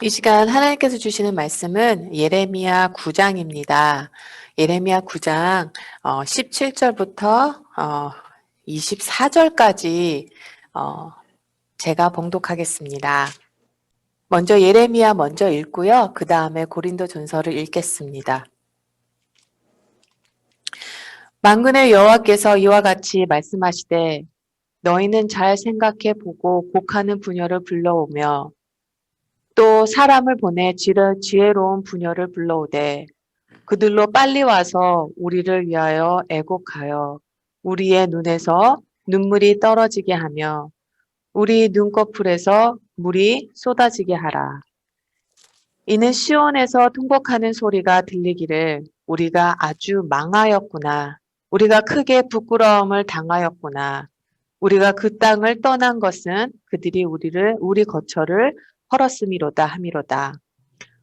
이 시간 하나님께서 주시는 말씀은 예레미야 9장입니다. 예레미야 9장 17절부터 24절까지 제가 봉독하겠습니다. 먼저 예레미야 먼저 읽고요. 그 다음에 고린도전서를 읽겠습니다. 만군의 여호와께서 이와 같이 말씀하시되 너희는 잘 생각해 보고 곡하는 부녀를 불러오며 또 사람을 보내 지혜로운 부녀를 불러오되 그들로 빨리 와서 우리를 위하여 애곡하여 우리의 눈에서 눈물이 떨어지게 하며 우리 눈꺼풀에서 물이 쏟아지게 하라. 이는 시온에서 통곡하는 소리가 들리기를 우리가 아주 망하였구나. 우리가 크게 부끄러움을 당하였구나. 우리가 그 땅을 떠난 것은 그들이 우리 거처를 헐었음이로다 함이로다.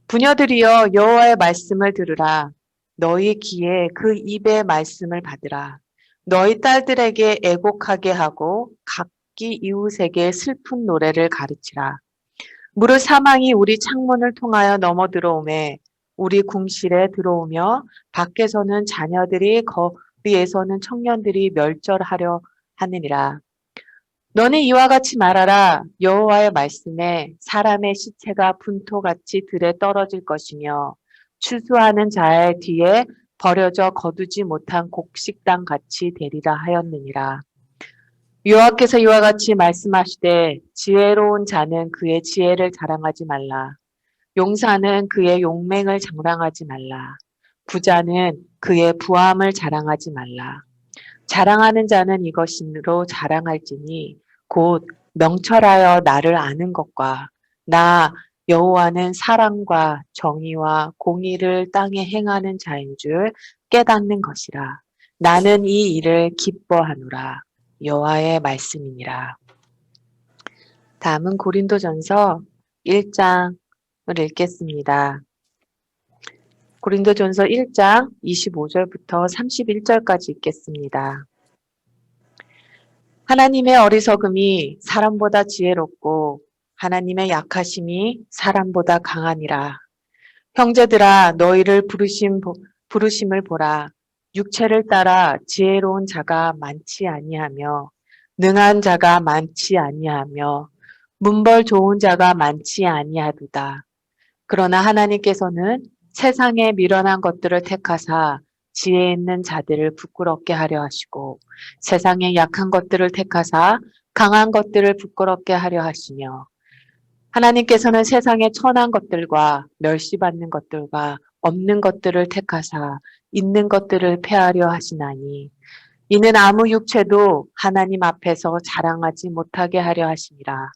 부녀들이여 여호와의 말씀을 들으라. 너희 귀에 그 입의 말씀을 받으라. 너희 딸들에게 애곡하게 하고 각기 이웃에게 슬픈 노래를 가르치라. 무릇 사망이 우리 창문을 통하여 넘어 들어오매 우리 궁실에 들어오며 밖에서는 자녀들이 거리에서는 청년들이 멸절하려 하느니라. 너는 이와 같이 말하라. 여호와의 말씀에 사람의 시체가 분토같이 들에 떨어질 것이며 추수하는 자의 뒤에 버려져 거두지 못한 곡식당 같이 되리라 하였느니라. 여호와께서 이와 같이 말씀하시되 지혜로운 자는 그의 지혜를 자랑하지 말라. 용사는 그의 용맹을 자랑하지 말라. 부자는 그의 부함을 자랑하지 말라. 자랑하는 자는 이것으로 자랑할지니 곧 명철하여 나를 아는 것과 나 여호와는 사랑과 정의와 공의를 땅에 행하는 자인 줄 깨닫는 것이라. 나는 이 일을 기뻐하노라. 여호와의 말씀이니라. 다음은 고린도전서 1장을 읽겠습니다. 고린도전서 1장 25절부터 31절까지 읽겠습니다. 하나님의 어리석음이 사람보다 지혜롭고 하나님의 약하심이 사람보다 강하니라. 형제들아 너희를 부르심을 보라. 육체를 따라 지혜로운 자가 많지 아니하며 능한 자가 많지 아니하며 문벌 좋은 자가 많지 아니하도다. 그러나 하나님께서는 세상에 미련한 것들을 택하사 지혜 있는 자들을 부끄럽게 하려 하시고 세상에 약한 것들을 택하사 강한 것들을 부끄럽게 하려 하시며 하나님께서는 세상에 천한 것들과 멸시받는 것들과 없는 것들을 택하사 있는 것들을 폐하려 하시나니 이는 아무 육체도 하나님 앞에서 자랑하지 못하게 하려 하심이라.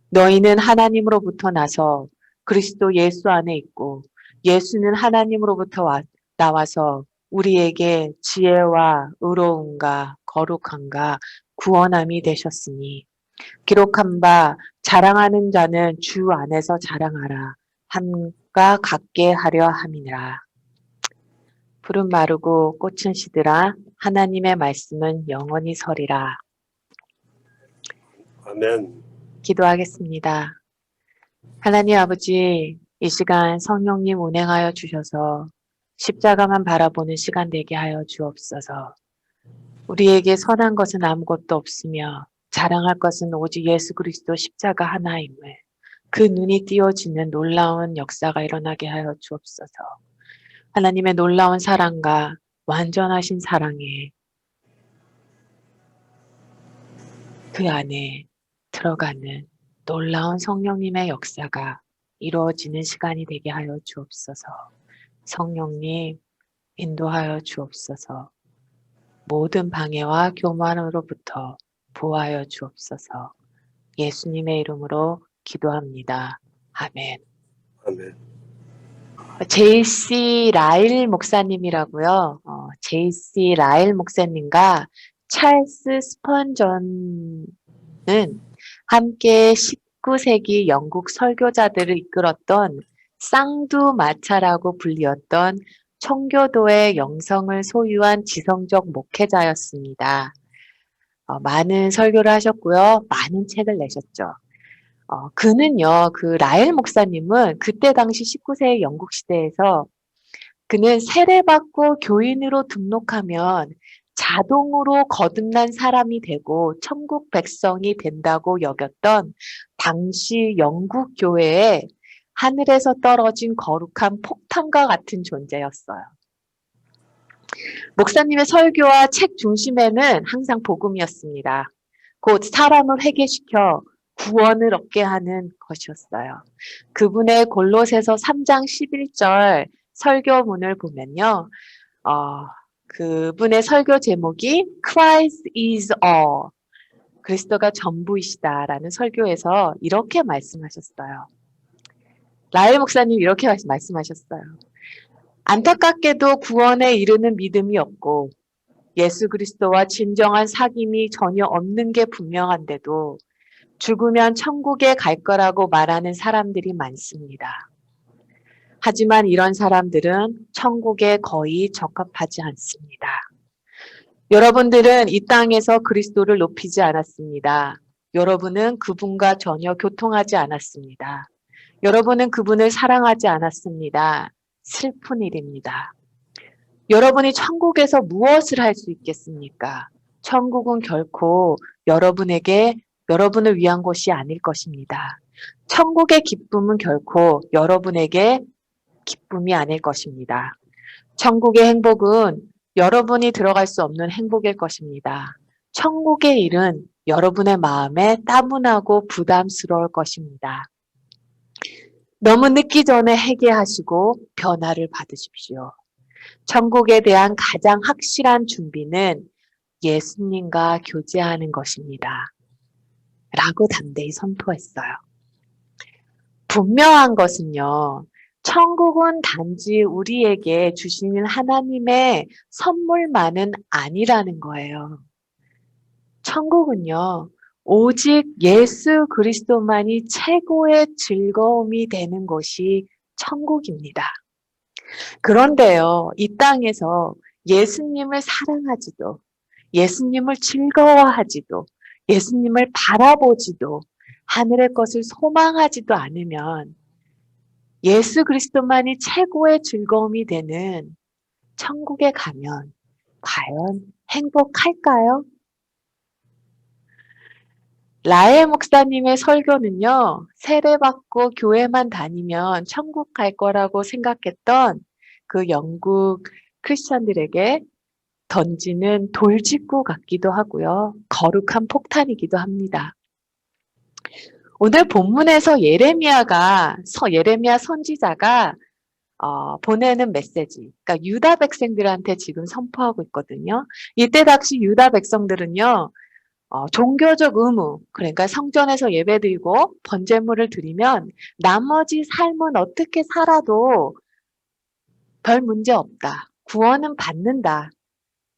너희는 하나님으로부터 나서 그리스도 예수 안에 있고 예수는 하나님으로부터 나와서 우리에게 지혜와 의로움과 거룩함과 구원함이 되셨으니 기록한 바 자랑하는 자는 주 안에서 자랑하라 함과 같게 하려 함이니라. 푸른 마르고 꽃은 시들아 하나님의 말씀은 영원히 서리라. 아멘. 기도하겠습니다. 하나님 아버지, 이 시간 성령님 운행하여 주셔서 십자가만 바라보는 시간 되게 하여 주옵소서. 우리에게 선한 것은 아무것도 없으며 자랑할 것은 오직 예수 그리스도 십자가 하나임을 그 눈이 띄어지는 놀라운 역사가 일어나게 하여 주옵소서. 하나님의 놀라운 사랑과 완전하신 사랑에 그 안에 들어가는 놀라운 성령님의 역사가 이루어지는 시간이 되게 하여 주옵소서. 성령님 인도하여 주옵소서. 모든 방해와 교만으로부터 보호하여 주옵소서. 예수님의 이름으로 기도합니다. 아멘. 아멘. JC 라일 목사님이라고요. JC 라일 목사님과 찰스 스펀전은 함께 19세기 영국 설교자들을 이끌었던 쌍두마차라고 불리었던 청교도의 영성을 소유한 지성적 목회자였습니다. 많은 설교를 하셨고요. 많은 책을 내셨죠. 그는요, 그 라엘 목사님은 그때 당시 19세의 영국 시대에서 그는 세례받고 교인으로 등록하면 자동으로 거듭난 사람이 되고 천국 백성이 된다고 여겼던 당시 영국 교회에 하늘에서 떨어진 거룩한 폭탄과 같은 존재였어요. 목사님의 설교와 책 중심에는 항상 복음이었습니다. 곧 사람을 회개시켜 구원을 얻게 하는 것이었어요. 그분의 골로새서 3장 11절 설교문을 보면요. 그분의 설교 제목이 Christ is all. 그리스도가 전부이시다라는 설교에서 이렇게 말씀하셨어요. 라엘 목사님 이렇게 말씀하셨어요. 안타깝게도 구원에 이르는 믿음이 없고 예수 그리스도와 진정한 사귐이 전혀 없는 게 분명한데도 죽으면 천국에 갈 거라고 말하는 사람들이 많습니다. 하지만 이런 사람들은 천국에 거의 적합하지 않습니다. 여러분들은 이 땅에서 그리스도를 높이지 않았습니다. 여러분은 그분과 전혀 교통하지 않았습니다. 여러분은 그분을 사랑하지 않았습니다. 슬픈 일입니다. 여러분이 천국에서 무엇을 할 수 있겠습니까? 천국은 결코 여러분을 위한 곳이 아닐 것입니다. 천국의 기쁨은 결코 여러분에게 기쁨이 아닐 것입니다. 천국의 행복은 여러분이 들어갈 수 없는 행복일 것입니다. 천국의 일은 여러분의 마음에 따분하고 부담스러울 것입니다. 너무 늦기 전에 회개하시고 변화를 받으십시오. 천국에 대한 가장 확실한 준비는 예수님과 교제하는 것입니다. 라고 담대히 선포했어요. 분명한 것은요. 천국은 단지 우리에게 주시는 하나님의 선물만은 아니라는 거예요. 천국은요. 오직 예수 그리스도만이 최고의 즐거움이 되는 곳이 천국입니다. 그런데요. 이 땅에서 예수님을 사랑하지도 예수님을 즐거워하지도 예수님을 바라보지도 하늘의 것을 소망하지도 않으면 예수 그리스도만이 최고의 즐거움이 되는 천국에 가면 과연 행복할까요? 라엘 목사님의 설교는요. 세례받고 교회만 다니면 천국 갈 거라고 생각했던 그 영국 크리스천들에게 던지는 돌직구 같기도 하고요. 거룩한 폭탄이기도 합니다. 오늘 본문에서 예레미야 선지자가 보내는 메시지, 그러니까 유다 백성들한테 지금 선포하고 있거든요. 이때 당시 유다 백성들은요, 종교적 의무, 그러니까 성전에서 예배드리고 번제물을 드리면 나머지 삶은 어떻게 살아도 별 문제 없다. 구원은 받는다.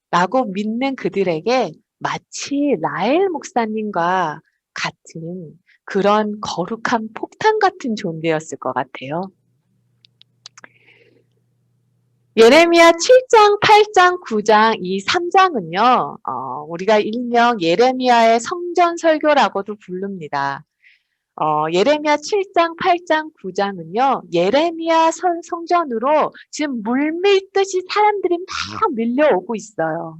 라고 믿는 그들에게 마치 라엘 목사님과 같은 그런 거룩한 폭탄 같은 존재였을 것 같아요. 예레미야 7장, 8장, 9장 이 3장은요. 우리가 일명 예레미야의 성전 설교라고도 부릅니다. 예레미야 7장, 8장, 9장은요. 예레미야 성전으로 지금 물밀듯이 사람들이 막 밀려오고 있어요.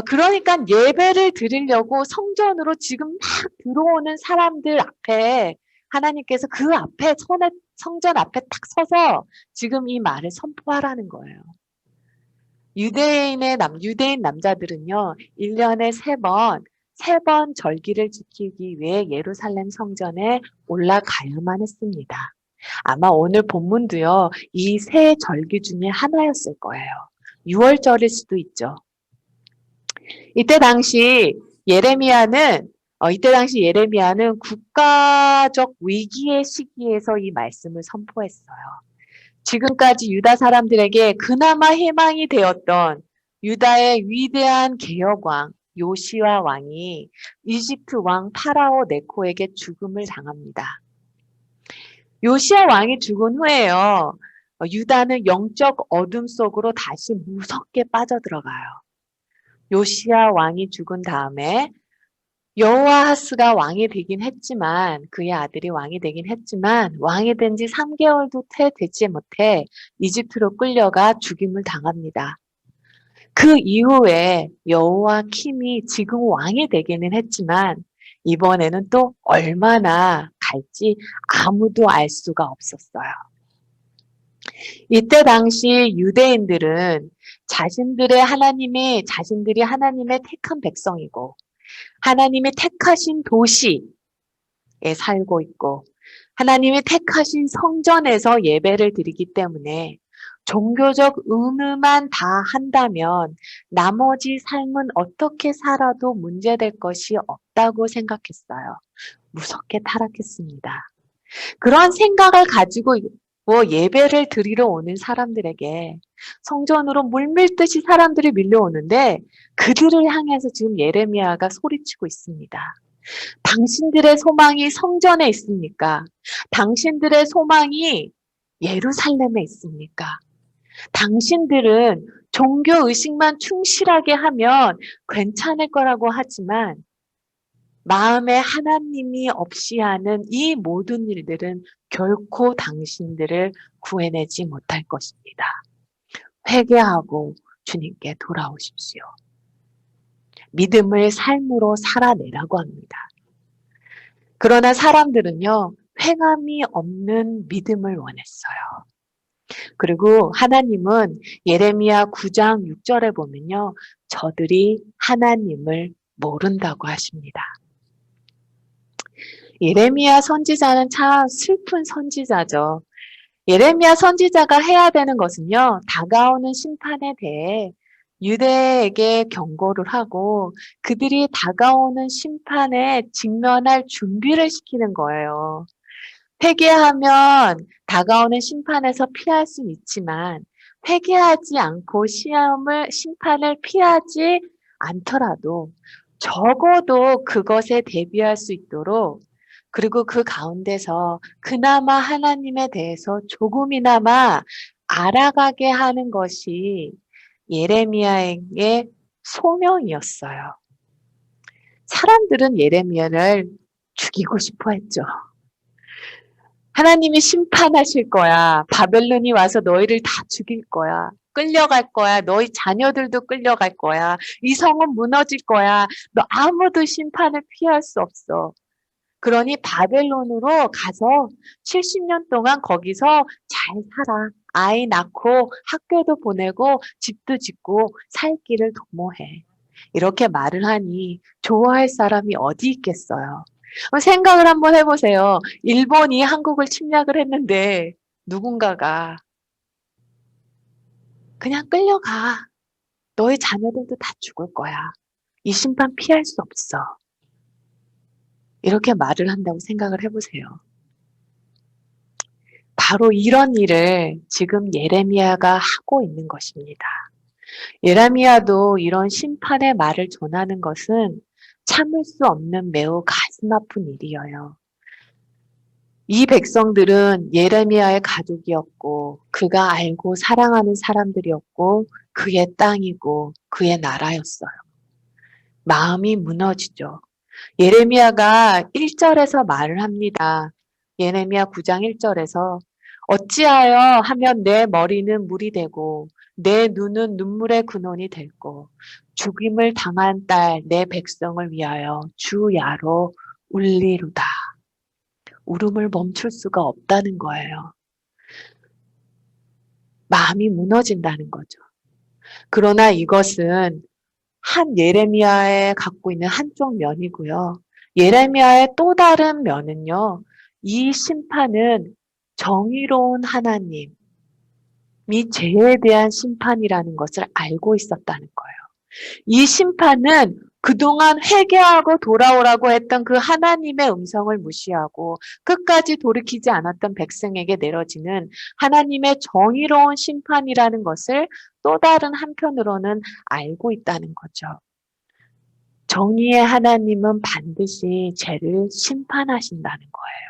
그러니까 예배를 드리려고 성전으로 지금 막 들어오는 사람들 앞에 하나님께서 그 앞에 성전 앞에 딱 서서 지금 이 말을 선포하라는 거예요. 유대인 남자들은요. 1년에 3번 절기를 지키기 위해 예루살렘 성전에 올라가야만 했습니다. 아마 오늘 본문도요. 이 3절기 중에 하나였을 거예요. 6월절일 수도 있죠. 이때 당시 예레미야는 국가적 위기의 시기에서 이 말씀을 선포했어요. 지금까지 유다 사람들에게 그나마 희망이 되었던 유다의 위대한 개혁왕 요시야 왕이 이집트 왕 파라오 네코에게 죽음을 당합니다. 요시야 왕이 죽은 후에요. 유다는 영적 어둠 속으로 다시 무섭게 빠져들어가요. 요시야 왕이 죽은 다음에 여호아하스가 왕이 되긴 했지만 그의 아들이 왕이 되긴 했지만 왕이 된 지 3개월도 되지 못해 이집트로 끌려가 죽임을 당합니다. 그 이후에 여호와킴이 지금 왕이 되기는 했지만 이번에는 또 얼마나 갈지 아무도 알 수가 없었어요. 이때 당시 유대인들은 자신들이 하나님의 택한 백성이고 하나님이 택하신 도시에 살고 있고 하나님이 택하신 성전에서 예배를 드리기 때문에 종교적 의무만 다 한다면 나머지 삶은 어떻게 살아도 문제될 것이 없다고 생각했어요. 무섭게 타락했습니다. 그런 생각을 가지고 예배를 드리러 오는 사람들에게 성전으로 물밀듯이 사람들이 밀려오는데 그들을 향해서 지금 예레미야가 소리치고 있습니다. 당신들의 소망이 성전에 있습니까? 당신들의 소망이 예루살렘에 있습니까? 당신들은 종교 의식만 충실하게 하면 괜찮을 거라고 하지만 마음에 하나님이 없이 하는 이 모든 일들은 결코 당신들을 구해내지 못할 것입니다. 회개하고 주님께 돌아오십시오. 믿음을 삶으로 살아내라고 합니다. 그러나 사람들은요, 행함이 없는 믿음을 원했어요. 그리고 하나님은 예레미야 9장 6절에 보면요, 저들이 하나님을 모른다고 하십니다. 예레미야 선지자는 참 슬픈 선지자죠. 예레미야 선지자가 해야 되는 것은요, 다가오는 심판에 대해 유대에게 경고를 하고 그들이 다가오는 심판에 직면할 준비를 시키는 거예요. 회개하면 다가오는 심판에서 피할 수는 있지만 회개하지 않고 심판을 피하지 않더라도 적어도 그것에 대비할 수 있도록 그리고 그 가운데서 그나마 하나님에 대해서 조금이나마 알아가게 하는 것이 예레미야의 소명이었어요. 사람들은 예레미야를 죽이고 싶어 했죠. 하나님이 심판하실 거야. 바벨론이 와서 너희를 다 죽일 거야. 끌려갈 거야. 너희 자녀들도 끌려갈 거야. 이 성은 무너질 거야. 너 아무도 심판을 피할 수 없어. 그러니 바벨론으로 가서 70년 동안 거기서 잘 살아. 아이 낳고 학교도 보내고 집도 짓고 살 길을 도모해. 이렇게 말을 하니 좋아할 사람이 어디 있겠어요. 생각을 한번 해보세요. 일본이 한국을 침략을 했는데 누군가가 그냥 끌려가. 너의 자녀들도 다 죽을 거야. 이 심판 피할 수 없어. 이렇게 말을 한다고 생각을 해보세요. 바로 이런 일을 지금 예레미야가 하고 있는 것입니다. 예레미야도 이런 심판의 말을 전하는 것은 참을 수 없는 매우 가슴 아픈 일이에요. 이 백성들은 예레미야의 가족이었고 그가 알고 사랑하는 사람들이었고 그의 땅이고 그의 나라였어요. 마음이 무너지죠. 예레미야가 1절에서 말을 합니다. 예레미야 9장 1절에서 어찌하여 하면 내 머리는 물이 되고 내 눈은 눈물의 근원이 되고 죽임을 당한 딸 내 백성을 위하여 주야로 울리루다. 울음을 멈출 수가 없다는 거예요. 마음이 무너진다는 거죠. 그러나 이것은 한 예레미야에 갖고 있는 한쪽 면이고요. 예레미야의 또 다른 면은요. 이 심판은 정의로운 하나님이 죄에 대한 심판이라는 것을 알고 있었다는 거예요. 이 심판은 그동안 회개하고 돌아오라고 했던 그 하나님의 음성을 무시하고 끝까지 돌이키지 않았던 백성에게 내려지는 하나님의 정의로운 심판이라는 것을 또 다른 한편으로는 알고 있다는 거죠. 정의의 하나님은 반드시 죄를 심판하신다는 거예요.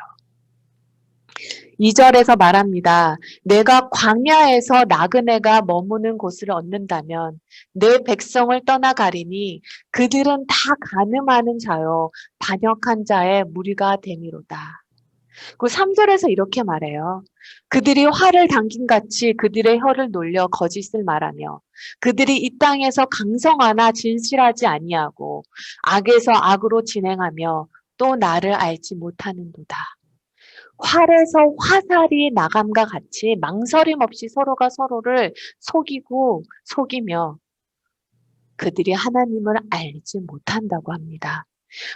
2절에서 말합니다. 내가 광야에서 나그네가 머무는 곳을 얻는다면 내 백성을 떠나가리니 그들은 다 간음하는 자요 반역한 자의 무리가 되미로다. 그 3절에서 이렇게 말해요. 그들이 활을 당김같이 그들의 혀를 놀려 거짓을 말하며 그들이 이 땅에서 강성하나 진실하지 아니하고 악에서 악으로 진행하며 또 나를 알지 못하는도다. 활에서 화살이 나감과 같이 망설임 없이 서로가 서로를 속이고 속이며 그들이 하나님을 알지 못한다고 합니다.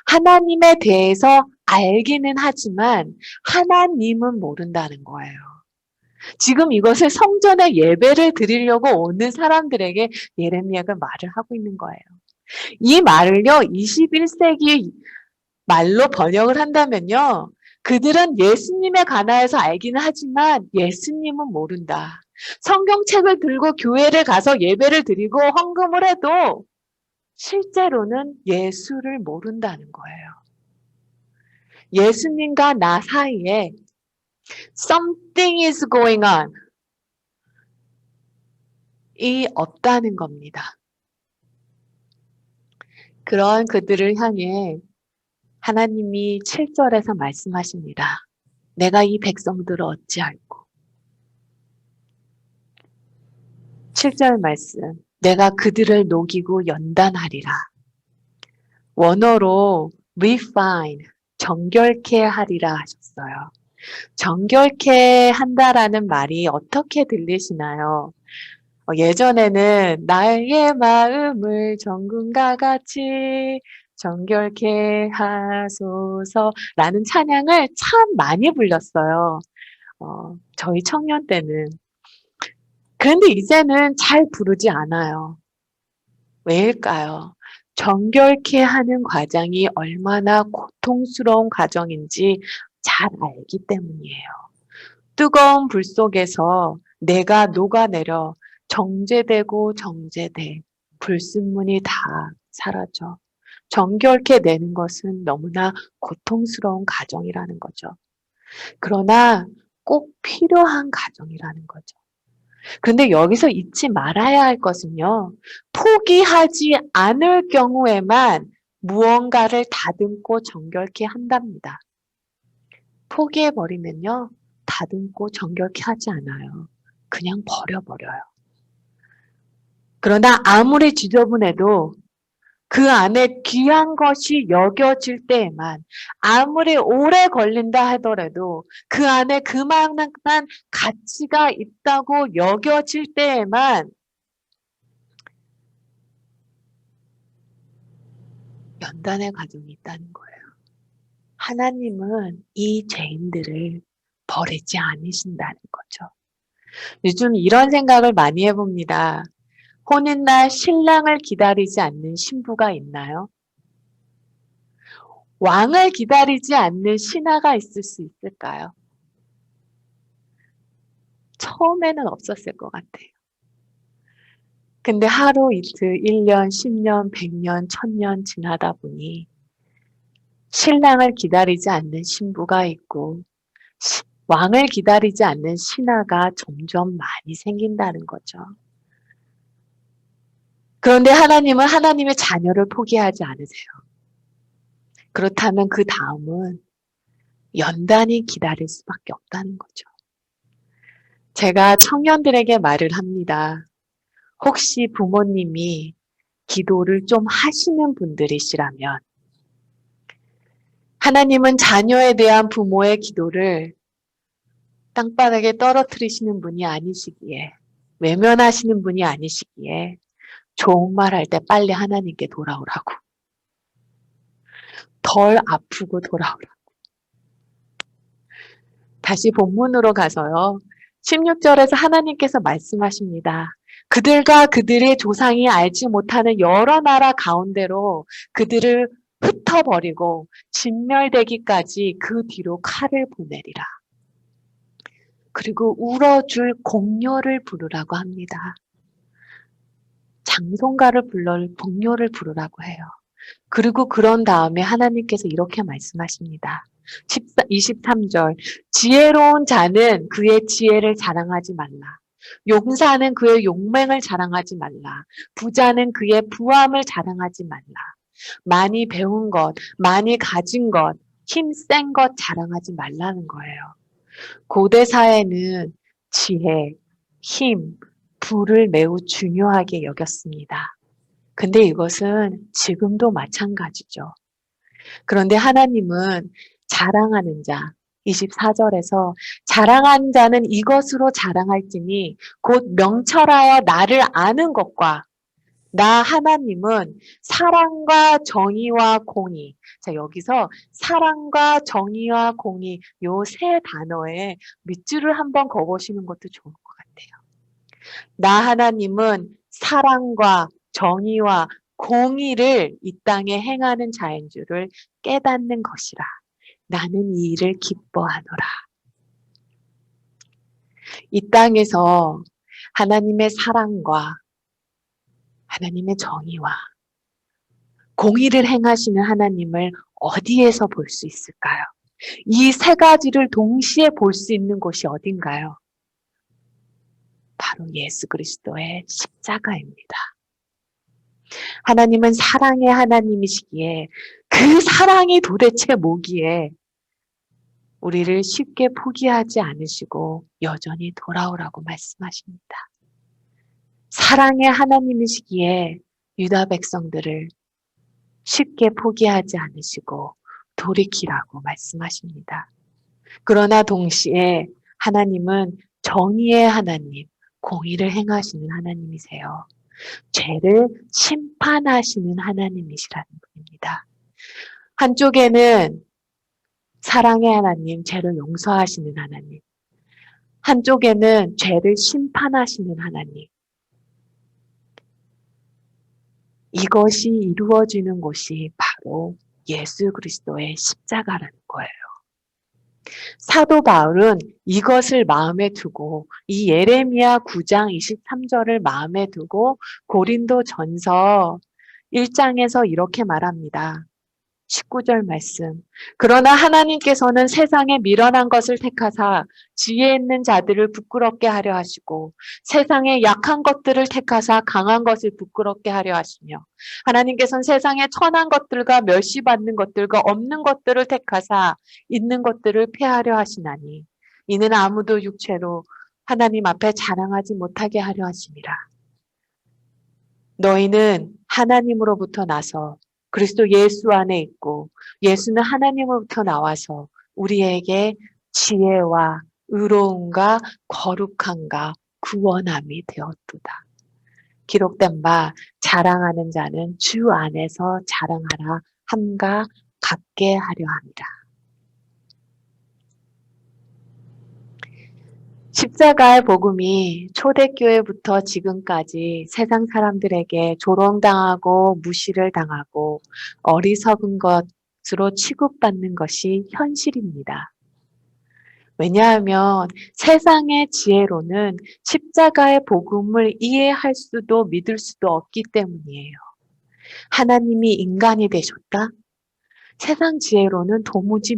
하나님에 대해서 알기는 하지만 하나님은 모른다는 거예요. 지금 이것을 성전에 예배를 드리려고 오는 사람들에게 예레미야가 말을 하고 있는 거예요. 이 말을요, 21세기 말로 번역을 한다면요, 그들은 예수님에 관하여서 알기는 하지만 예수님은 모른다. 성경책을 들고 교회를 가서 예배를 드리고 헌금을 해도 실제로는 예수를 모른다는 거예요. 예수님과 나 사이에 something is going on 이 없다는 겁니다. 그런 그들을 향해 하나님이 7절에서 말씀하십니다. 내가 이 백성들을 어찌할꼬. 7절 말씀. 내가 그들을 녹이고 연단하리라. 원어로 refine, 정결케 하리라 하셨어요. 정결케 한다라는 말이 어떻게 들리시나요? 예전에는 나의 마음을 정금과 같이 정결케 하소서라는 찬양을 참 많이 불렀어요. 저희 청년 때는. 그런데 이제는 잘 부르지 않아요. 왜일까요? 정결케 하는 과정이 얼마나 고통스러운 과정인지 잘 알기 때문이에요. 뜨거운 불 속에서 내가 녹아내려 정제되고 정제돼 불순물이 다 사라져. 정결케 내는 것은 너무나 고통스러운 과정이라는 거죠. 그러나 꼭 필요한 과정이라는 거죠. 그런데 여기서 잊지 말아야 할 것은요. 포기하지 않을 경우에만 무언가를 다듬고 정결케 한답니다. 포기해버리면요. 다듬고 정결케 하지 않아요. 그냥 버려버려요. 그러나 아무리 지저분해도 그 안에 귀한 것이 여겨질 때에만 아무리 오래 걸린다 하더라도 그 안에 그만한 가치가 있다고 여겨질 때에만 연단의 과정이 있다는 거예요. 하나님은 이 죄인들을 버리지 않으신다는 거죠. 요즘 이런 생각을 많이 해봅니다. 혼인날 신랑을 기다리지 않는 신부가 있나요? 왕을 기다리지 않는 신하가 있을 수 있을까요? 처음에는 없었을 것 같아요. 근데 하루 이틀, 1년, 10년, 100년, 1000년 지나다 보니 신랑을 기다리지 않는 신부가 있고 왕을 기다리지 않는 신하가 점점 많이 생긴다는 거죠. 그런데 하나님은 하나님의 자녀를 포기하지 않으세요. 그렇다면 그 다음은 연단이 기다릴 수밖에 없다는 거죠. 제가 청년들에게 말을 합니다. 혹시 부모님이 기도를 좀 하시는 분들이시라면 하나님은 자녀에 대한 부모의 기도를 땅바닥에 떨어뜨리시는 분이 아니시기에 외면하시는 분이 아니시기에 좋은 말 할 때 빨리 하나님께 돌아오라고 덜 아프고 돌아오라고 다시 본문으로 가서요. 16절에서 하나님께서 말씀하십니다. 그들과 그들의 조상이 알지 못하는 여러 나라 가운데로 그들을 흩어버리고 진멸되기까지 그 뒤로 칼을 보내리라. 그리고 울어줄 공녀를 부르라고 합니다. 장송가를 불러 공녀를 부르라고 해요. 그리고 그런 다음에 하나님께서 이렇게 말씀하십니다. 23절. 지혜로운 자는 그의 지혜를 자랑하지 말라. 용사는 그의 용맹을 자랑하지 말라. 부자는 그의 부함을 자랑하지 말라. 많이 배운 것, 많이 가진 것, 힘센 것 자랑하지 말라는 거예요. 고대 사회는 지혜, 힘, 부를 매우 중요하게 여겼습니다. 근데 이것은 지금도 마찬가지죠. 그런데 하나님은 자랑하는 자, 24절에서 자랑하는 자는 이것으로 자랑할지니 곧 명철하여 나를 아는 것과 나 하나님은 사랑과 정의와 공의. 자, 여기서 사랑과 정의와 공의 요 세 단어에 밑줄을 한번 그어보시는 것도 좋을 것 같아요. 나 하나님은 사랑과 정의와 공의를 이 땅에 행하는 자인 줄을 깨닫는 것이라. 나는 이 일을 기뻐하노라. 이 땅에서 하나님의 사랑과 하나님의 정의와 공의를 행하시는 하나님을 어디에서 볼 수 있을까요? 이 세 가지를 동시에 볼 수 있는 곳이 어딘가요? 바로 예수 그리스도의 십자가입니다. 하나님은 사랑의 하나님이시기에 그 사랑이 도대체 뭐기에 우리를 쉽게 포기하지 않으시고 여전히 돌아오라고 말씀하십니다. 사랑의 하나님이시기에 유다 백성들을 쉽게 포기하지 않으시고 돌이키라고 말씀하십니다. 그러나 동시에 하나님은 정의의 하나님, 공의를 행하시는 하나님이세요. 죄를 심판하시는 하나님이시라는 분입니다. 한쪽에는 사랑의 하나님, 죄를 용서하시는 하나님. 한쪽에는 죄를 심판하시는 하나님. 이것이 이루어지는 곳이 바로 예수 그리스도의 십자가라는 거예요. 사도 바울은 이것을 마음에 두고 이 예레미야 9장 23절을 마음에 두고 고린도 전서 1장에서 이렇게 말합니다. 19절 말씀. 그러나 하나님께서는 세상에 미련한 것을 택하사 지혜 있는 자들을 부끄럽게 하려 하시고 세상에 약한 것들을 택하사 강한 것을 부끄럽게 하려 하시며 하나님께서는 세상에 천한 것들과 멸시받는 것들과 없는 것들을 택하사 있는 것들을 폐하려 하시나니 이는 아무도 육체로 하나님 앞에 자랑하지 못하게 하려 하심이라. 너희는 하나님으로부터 나서 그리스도 예수 안에 있고 예수는 하나님으로부터 나와서 우리에게 지혜와 의로움과 거룩함과 구원함이 되었도다. 기록된 바 자랑하는 자는 주 안에서 자랑하라 함과 같게 하려 함이라. 십자가의 복음이 초대교회부터 지금까지 세상 사람들에게 조롱당하고 무시를 당하고 어리석은 것으로 취급받는 것이 현실입니다. 왜냐하면 세상의 지혜로는 십자가의 복음을 이해할 수도 믿을 수도 없기 때문이에요. 하나님이 인간이 되셨다? 세상 지혜로는 도무지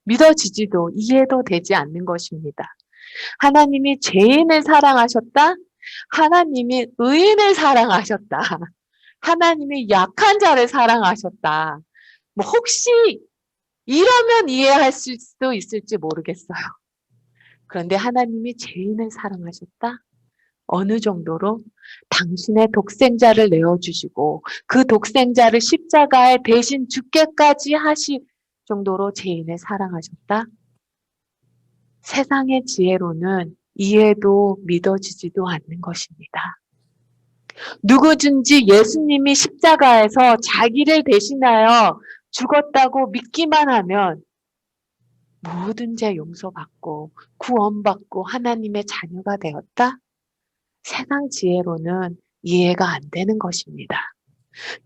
믿어지지도 이해도 되지 않는 것입니다. 하나님이 죄인을 사랑하셨다? 하나님이 의인을 사랑하셨다. 하나님이 약한 자를 사랑하셨다. 뭐 혹시 이러면 이해할 수도 있을지 모르겠어요. 그런데 하나님이 죄인을 사랑하셨다? 어느 정도로? 당신의 독생자를 내어주시고 그 독생자를 십자가에 대신 죽게까지 하실 정도로 죄인을 사랑하셨다? 세상의 지혜로는 이해도 믿어지지도 않는 것입니다. 누구든지 예수님이 십자가에서 자기를 대신하여 죽었다고 믿기만 하면 모든 죄 용서받고 구원받고 하나님의 자녀가 되었다? 세상 지혜로는 이해가 안 되는 것입니다.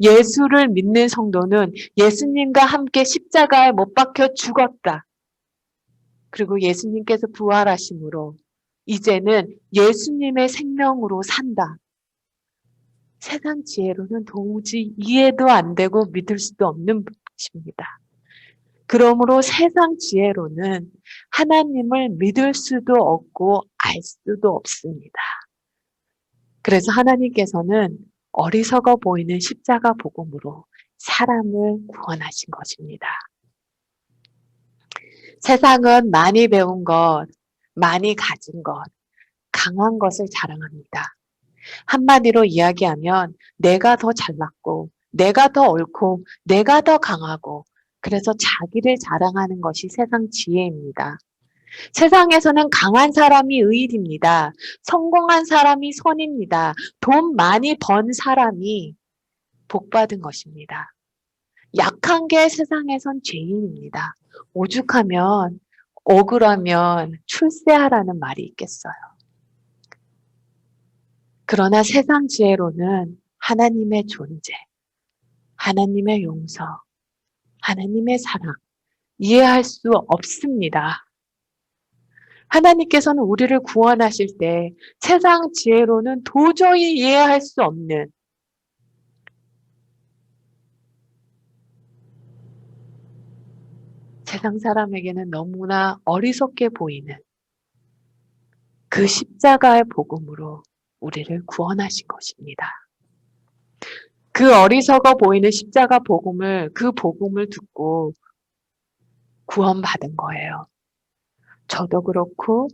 예수를 믿는 성도는 예수님과 함께 십자가에 못 박혀 죽었다. 그리고 예수님께서 부활하심으로 이제는 예수님의 생명으로 산다. 세상 지혜로는 도무지 이해도 안 되고 믿을 수도 없는 분이십니다. 그러므로 세상 지혜로는 하나님을 믿을 수도 없고 알 수도 없습니다. 그래서 하나님께서는 어리석어 보이는 십자가 복음으로 사람을 구원하신 것입니다. 세상은 많이 배운 것, 많이 가진 것, 강한 것을 자랑합니다. 한마디로 이야기하면 내가 더 잘났고, 내가 더 옳고, 내가 더 강하고, 그래서 자기를 자랑하는 것이 세상 지혜입니다. 세상에서는 강한 사람이 의인입니다. 성공한 사람이 선입니다. 돈 많이 번 사람이 복받은 것입니다. 약한 게 세상에선 죄인입니다. 오죽하면, 억울하면 출세하라는 말이 있겠어요. 그러나 세상 지혜로는 하나님의 존재, 하나님의 용서, 하나님의 사랑, 이해할 수 없습니다. 하나님께서는 우리를 구원하실 때 세상 지혜로는 도저히 이해할 수 없는 세상 사람에게는 너무나 어리석게 보이는 그 십자가의 복음으로 우리를 구원하신 것입니다. 그 어리석어 보이는 십자가 복음을, 그 복음을 듣고 구원받은 거예요. 저도 그렇고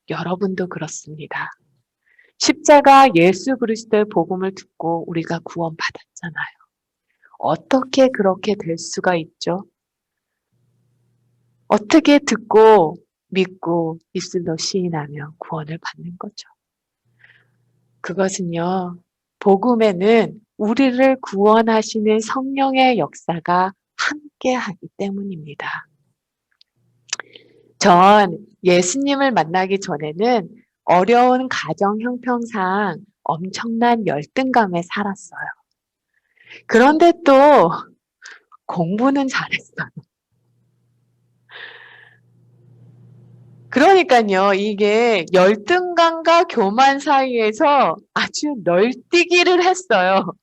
여러분도 그렇습니다. 십자가 예수 그리스도의 복음을 듣고 우리가 구원받았잖아요. 어떻게 그렇게 될 수가 있죠? 어떻게 듣고 믿고 입술로 시인하며 구원을 받는 거죠. 그것은요, 복음에는 우리를 구원하시는 성령의 역사가 함께하기 때문입니다. 전 예수님을 만나기 전에는 어려운 가정 형편상 엄청난 열등감에 살았어요. 그런데 또 공부는 잘했어요. 그러니까요, 이게 열등감과 교만 사이에서 아주 널뛰기를 했어요.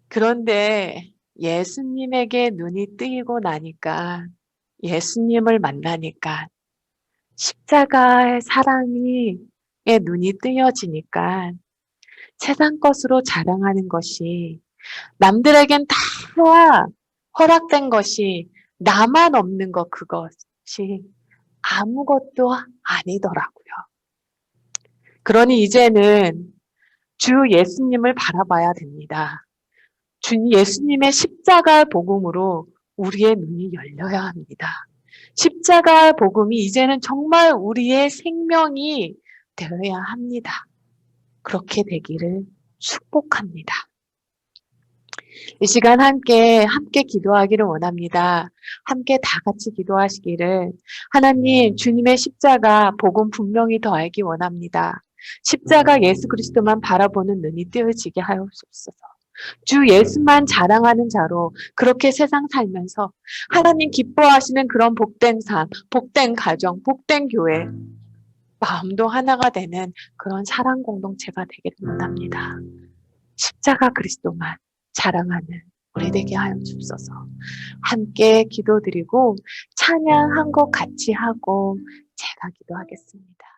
그런데 예수님에게 눈이 뜨이고 나니까, 예수님을 만나니까, 십자가의 사랑이 눈이 뜨여지니까 세상 것으로 자랑하는 것이 남들에겐 다 허락된 것이 나만 없는 것 그것이 아무것도 아니더라고요. 그러니 이제는 주 예수님을 바라봐야 됩니다. 주 예수님의 십자가의 복음으로 우리의 눈이 열려야 합니다. 십자가의 복음이 이제는 정말 우리의 생명이 되어야 합니다. 그렇게 되기를 축복합니다. 이 시간 함께 기도하기를 원합니다. 함께 다 같이 기도하시기를 하나님 주님의 십자가 복음 분명히 더 알기 원합니다. 십자가 예수 그리스도만 바라보는 눈이 뜨여지게 하옵소서. 주 예수만 자랑하는 자로 그렇게 세상 살면서 하나님 기뻐하시는 그런 복된 삶, 복된 가정, 복된 교회, 마음도 하나가 되는 그런 사랑 공동체가 되기를 원합니다. 십자가 그리스도만 자랑하는 우리 되게 하여 주옵소서. 함께 기도드리고 찬양 한 곡 같이 하고 제가 기도하겠습니다.